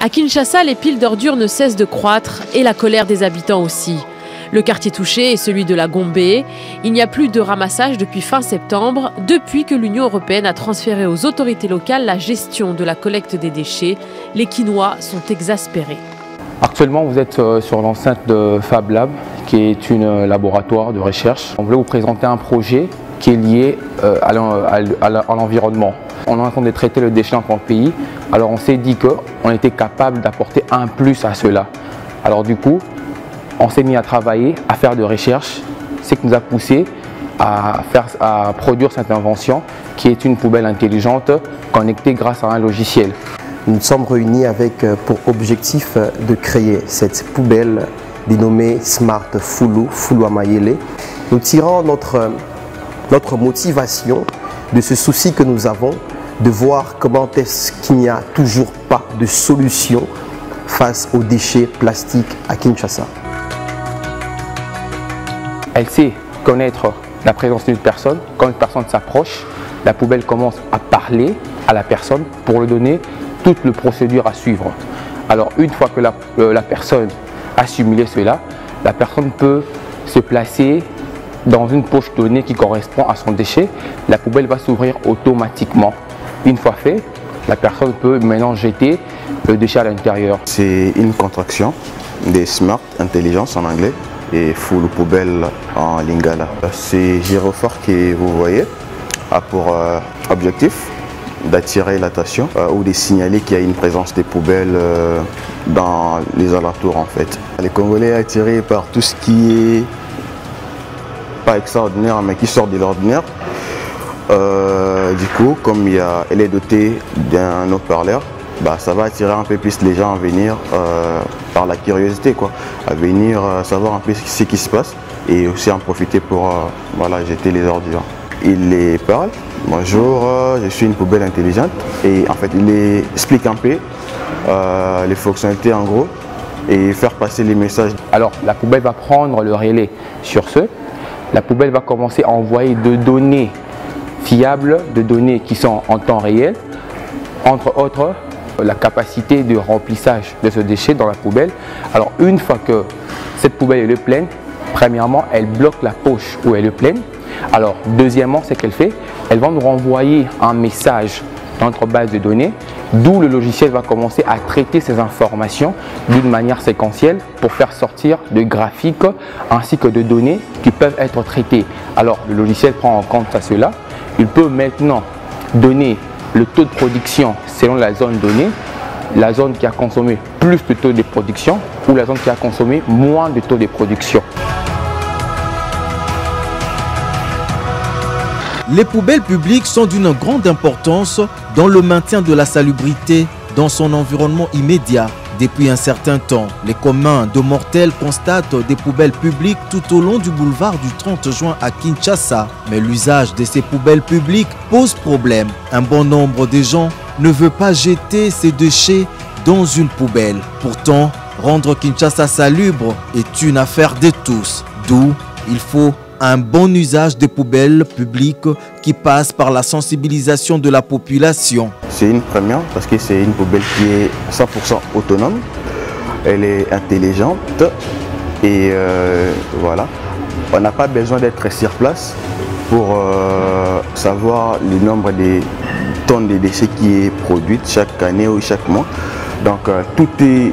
À Kinshasa, les piles d'ordures ne cessent de croître et la colère des habitants aussi. Le quartier touché est celui de la Gombe. Il n'y a plus de ramassage depuis fin septembre, depuis que l'Union européenne a transféré aux autorités locales la gestion de la collecte des déchets. Les Kinois sont exaspérés. Actuellement, vous êtes sur l'enceinte de Fab Lab, qui est un laboratoire de recherche. On voulait vous présenter un projet qui est lié à l'environnement. On est en train de traiter le déchet dans notre pays, alors on s'est dit qu'on était capable d'apporter un plus à cela. Alors du coup, on s'est mis à travailler, à faire de recherche, ce qui nous a poussé à produire cette invention qui est une poubelle intelligente connectée grâce à un logiciel. Nous nous sommes réunis avec pour objectif de créer cette poubelle dénommée Smart Fulu Amayele. Nous tirons notre motivation de ce souci que nous avons de voir comment est-ce qu'il n'y a toujours pas de solution face aux déchets plastiques à Kinshasa. Elle sait connaître la présence d'une personne. Quand une personne s'approche, la poubelle commence à parler à la personne pour lui donner toute la procédure à suivre. Alors une fois que la personne a simulé cela, la personne peut se placer dans une poche donnée qui correspond à son déchet. La poubelle va s'ouvrir automatiquement. Une fois fait, la personne peut maintenant jeter le déchet à l'intérieur. C'est une contraction des Smart Intelligence en anglais et Full Poubelle en lingala. Ces gyrophares que vous voyez a pour objectif d'attirer l'attention ou de signaler qu'il y a une présence des poubelles dans les alentours en fait. Les Congolais attirés par tout ce qui est pas extraordinaire mais qui sort de l'ordinaire. Du coup, comme elle est dotée d'un haut-parleur, ça va attirer un peu plus les gens à venir par la curiosité, à venir savoir un peu ce qui se passe et aussi en profiter pour jeter les ordures. Il les parle, bonjour, je suis une poubelle intelligente, et en fait il explique un peu les fonctionnalités en gros et faire passer les messages. Alors la poubelle va prendre le relais sur ce, la poubelle va commencer à envoyer des données fiables, de données qui sont en temps réel, entre autres la capacité de remplissage de ce déchet dans la poubelle. Alors une fois que cette poubelle est pleine, premièrement elle bloque la poche où elle est pleine. Alors deuxièmement, ce qu'elle fait, elle va nous renvoyer un message dans notre base de données, d'où le logiciel va commencer à traiter ces informations d'une manière séquentielle pour faire sortir de graphiques ainsi que de données qui peuvent être traitées. Alors le logiciel prend en compte cela. Il peut maintenant donner le taux de production selon la zone donnée, la zone qui a consommé plus de taux de production ou la zone qui a consommé moins de taux de production. Les poubelles publiques sont d'une grande importance dans le maintien de la salubrité dans son environnement immédiat. Depuis un certain temps, les communs de mortels constatent des poubelles publiques tout au long du boulevard du 30 juin à Kinshasa. Mais l'usage de ces poubelles publiques pose problème. Un bon nombre de gens ne veut pas jeter ces déchets dans une poubelle. Pourtant, rendre Kinshasa salubre est une affaire de tous. D'où il faut un bon usage des poubelles publiques qui passe par la sensibilisation de la population. C'est une première parce que c'est une poubelle qui est 100% autonome, elle est intelligente et voilà. On n'a pas besoin d'être sur place pour savoir le nombre de tonnes de déchets qui est produite chaque année ou chaque mois. Donc tout est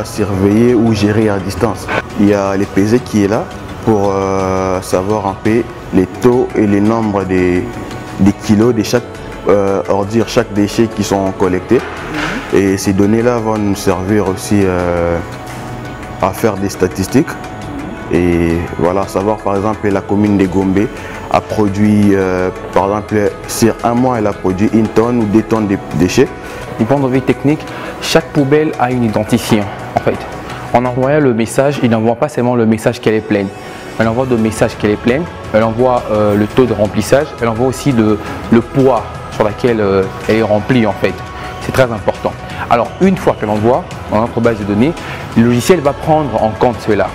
surveillé ou géré à distance. Il y a l'EPZ qui est là pour savoir un peu les taux et les nombres des kilos de chaque ordure, chaque déchet qui sont collectés. Et ces données-là vont nous servir aussi à faire des statistiques. Et voilà, savoir par exemple la commune de Gombe a produit, par exemple sur un mois elle a produit 1 tonne ou 2 tonnes de déchets. Du point de vue technique, chaque poubelle a une identifiant en fait. En envoyant le message, il n'envoie pas seulement le message qu'elle est pleine. Elle envoie le message qu'elle est pleine, elle envoie le taux de remplissage, elle envoie aussi le poids sur lequel elle est remplie en fait. C'est très important. Alors une fois qu'elle envoie dans notre base de données, le logiciel va prendre en compte cela.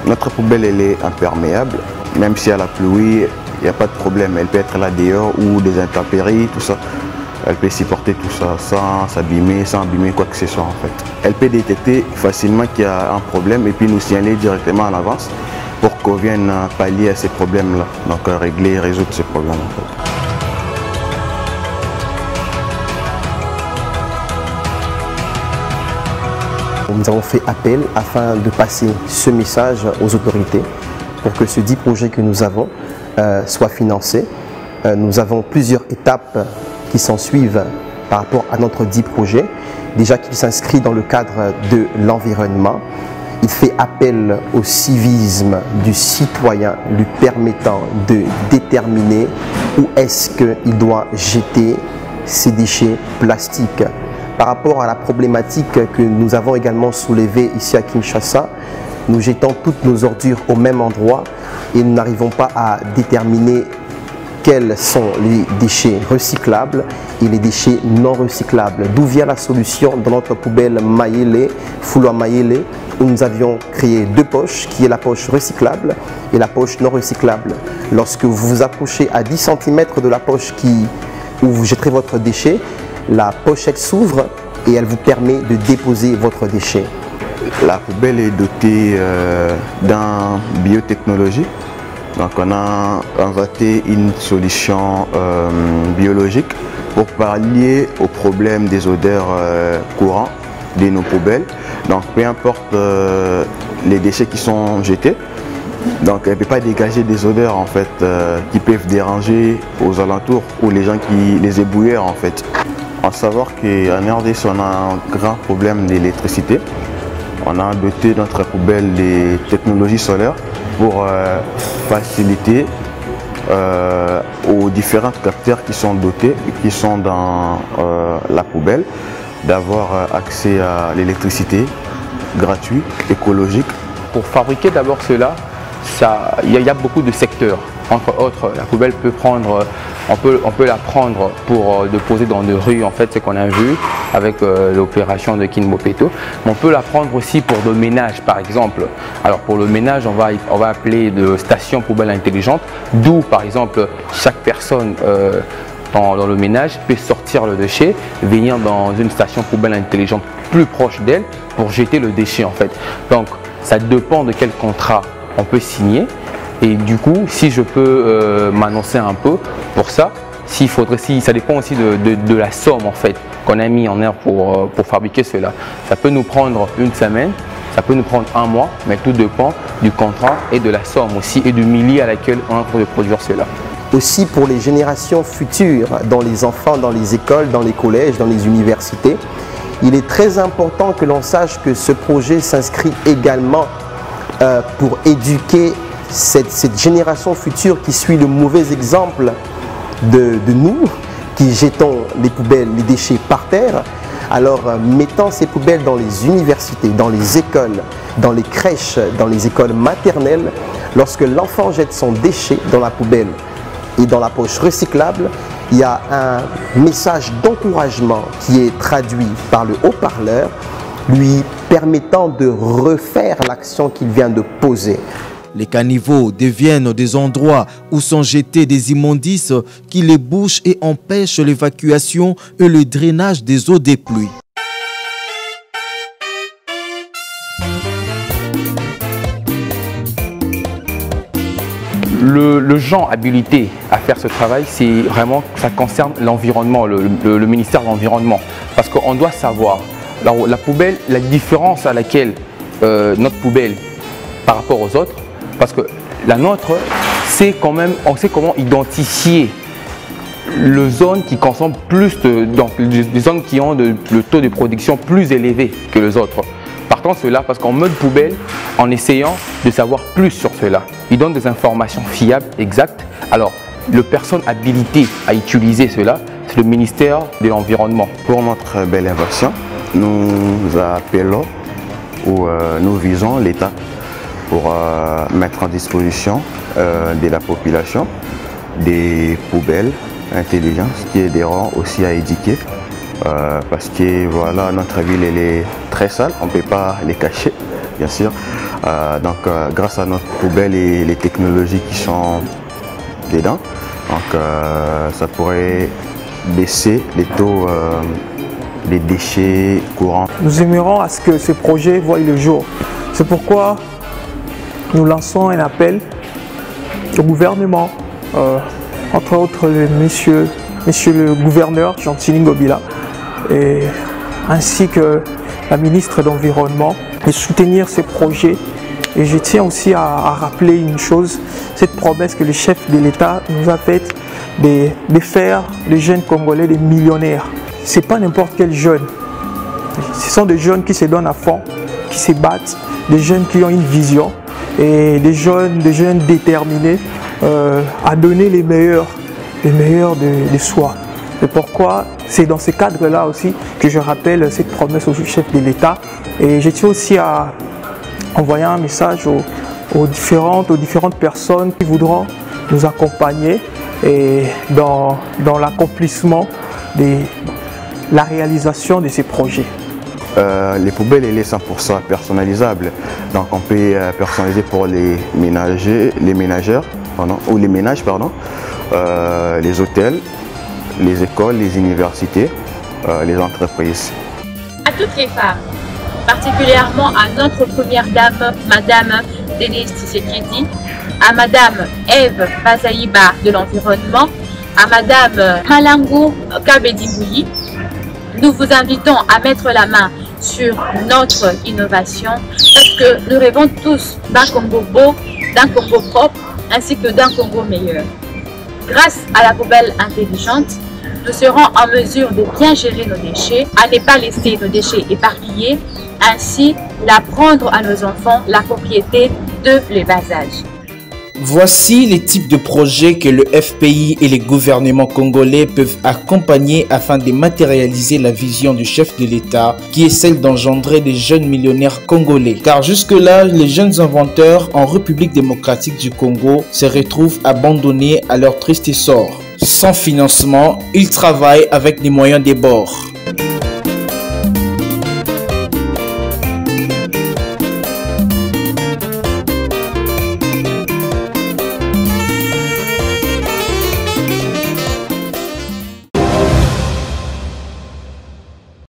Notre poubelle elle est imperméable, même si à la pluie, il n'y a pas de problème. Elle peut être là dehors ou des intempéries, tout ça. Elle peut supporter tout ça sans s'abîmer, sans abîmer quoi que ce soit en fait. Elle peut détecter facilement qu'il y a un problème et puis nous signaler directement à l'avance pour qu'on vienne pallier à ces problèmes-là. Donc régler et résoudre ces problèmes en fait. Nous avons fait appel afin de passer ce message aux autorités pour que ce dit projet que nous avons soit financé. Nous avons plusieurs étapes qui s'en suivent par rapport à notre dit projet. Déjà qu'il s'inscrit dans le cadre de l'environnement, il fait appel au civisme du citoyen lui permettant de déterminer où est-ce qu'il doit jeter ses déchets plastiques. Par rapport à la problématique que nous avons également soulevée ici à Kinshasa, nous jetons toutes nos ordures au même endroit et nous n'arrivons pas à déterminer quels sont les déchets recyclables et les déchets non recyclables. D'où vient la solution dans notre poubelle Mayele, Fulua Mayele, où nous avions créé deux poches, qui est la poche recyclable et la poche non recyclable. Lorsque vous vous approchez à 10 cm de la poche où vous jetterez votre déchet, la pochette s'ouvre et elle vous permet de déposer votre déchet. La poubelle est dotée d'un biotechnologie. Donc on a inventé une solution biologique pour pallier au problème des odeurs courants de nos poubelles. Donc peu importe les déchets qui sont jetés, donc elle ne peut pas dégager des odeurs en fait qui peuvent déranger aux alentours ou les gens qui les ébouilleurs en fait. À savoir qu'en RDC on a un grand problème d'électricité. On a doté notre poubelle des technologies solaires pour faciliter aux différents capteurs qui sont dotés, qui sont dans la poubelle, d'avoir accès à l'électricité gratuite, écologique. Pour fabriquer d'abord cela, il y a beaucoup de secteurs. Entre autres, la poubelle peut prendre, on peut la prendre pour déposer dans des rues, en fait, ce qu'on a vu avec l'opération de Kinmopeto. Mais on peut la prendre aussi pour le ménage, par exemple. Alors pour le ménage, on va appeler de station poubelle intelligente, d'où, par exemple, chaque personne dans le ménage peut sortir le déchet, venir dans une station poubelle intelligente plus proche d'elle pour jeter le déchet, en fait. Donc, ça dépend de quel contrat on peut signer. Et du coup, si je peux m'annoncer un peu pour ça, ça dépend aussi de la somme en fait qu'on a mis en œuvre pour fabriquer cela. Ça peut nous prendre une semaine, ça peut nous prendre un mois, mais tout dépend du contrat et de la somme aussi et du milieu à laquelle on est en train de produire cela. Aussi pour les générations futures, dans les enfants, dans les écoles, dans les collèges, dans les universités, il est très important que l'on sache que ce projet s'inscrit également pour éduquer cette génération future qui suit le mauvais exemple de nous, qui jetons les poubelles, les déchets par terre. Alors mettant ces poubelles dans les universités, dans les écoles, dans les crèches, dans les écoles maternelles, lorsque l'enfant jette son déchet dans la poubelle et dans la poche recyclable, il y a un message d'encouragement qui est traduit par le haut-parleur, lui permettant de refaire l'action qu'il vient de poser. Les caniveaux deviennent des endroits où sont jetés des immondices qui les bouchent et empêchent l'évacuation et le drainage des eaux des pluies. Le genre habilité à faire ce travail, c'est vraiment, ça concerne l'environnement, le ministère de l'Environnement. Parce qu'on doit savoir, la poubelle, la différence à laquelle notre poubelle par rapport aux autres, parce que la nôtre, c'est quand même, on sait comment identifier les zones qui consomment plus, donc les zones qui ont le taux de production plus élevé que les autres. Partant cela, parce qu'en mode poubelle, en essayant de savoir plus sur cela, il donne des informations fiables, exactes. Alors, le personne habilité à utiliser cela, c'est le ministère de l'Environnement. Pour notre belle invention, nous appelons ou nous visons l'État pour mettre en disposition de la population des poubelles intelligentes qui aideront aussi à éduquer parce que voilà, notre ville elle est très sale, on ne peut pas les cacher bien sûr. Donc grâce à notre poubelle et les technologies qui sont dedans, donc ça pourrait baisser les taux des déchets courants. Nous aimerions à ce que ces projets voient le jour. C'est pourquoi nous lançons un appel au gouvernement, entre autres monsieur le gouverneur Gentili Ngobila, ainsi que la ministre de l'Environnement, de soutenir ces projets. Et je tiens aussi à rappeler une chose, cette promesse que le chef de l'État nous a faite de faire les jeunes Congolais des millionnaires. Ce n'est pas n'importe quel jeune. Ce sont des jeunes qui se donnent à fond, qui se battent, des jeunes qui ont une vision et des jeunes déterminés à donner les meilleurs de soi. Et pourquoi c'est dans ce cadre-là aussi que je rappelle cette promesse au chef de l'État. Et je tiens aussi à envoyer un message aux différentes personnes qui voudront nous accompagner et dans l'accomplissement de la réalisation de ces projets. Les poubelles, elle est 100% personnalisable. Donc on peut personnaliser pour les ménages, les hôtels, les écoles, les universités, les entreprises. À toutes les femmes, particulièrement à notre première dame, Madame Denise Tshisekedi, à Madame Eve Bazaïba de l'Environnement, à Madame Malangu Kabedibouyi, nous vous invitons à mettre la main sur notre innovation parce que nous rêvons tous d'un Congo beau, d'un Congo propre ainsi que d'un Congo meilleur. Grâce à la poubelle intelligente, nous serons en mesure de bien gérer nos déchets, à ne pas laisser nos déchets éparpillés, ainsi d'apprendre à nos enfants la propriété de l'ébasage. Voici les types de projets que le FPI et les gouvernements congolais peuvent accompagner afin de matérialiser la vision du chef de l'État qui est celle d'engendrer des jeunes millionnaires congolais. Car jusque-là, les jeunes inventeurs en République démocratique du Congo se retrouvent abandonnés à leur triste sort. Sans financement, ils travaillent avec des moyens des bords.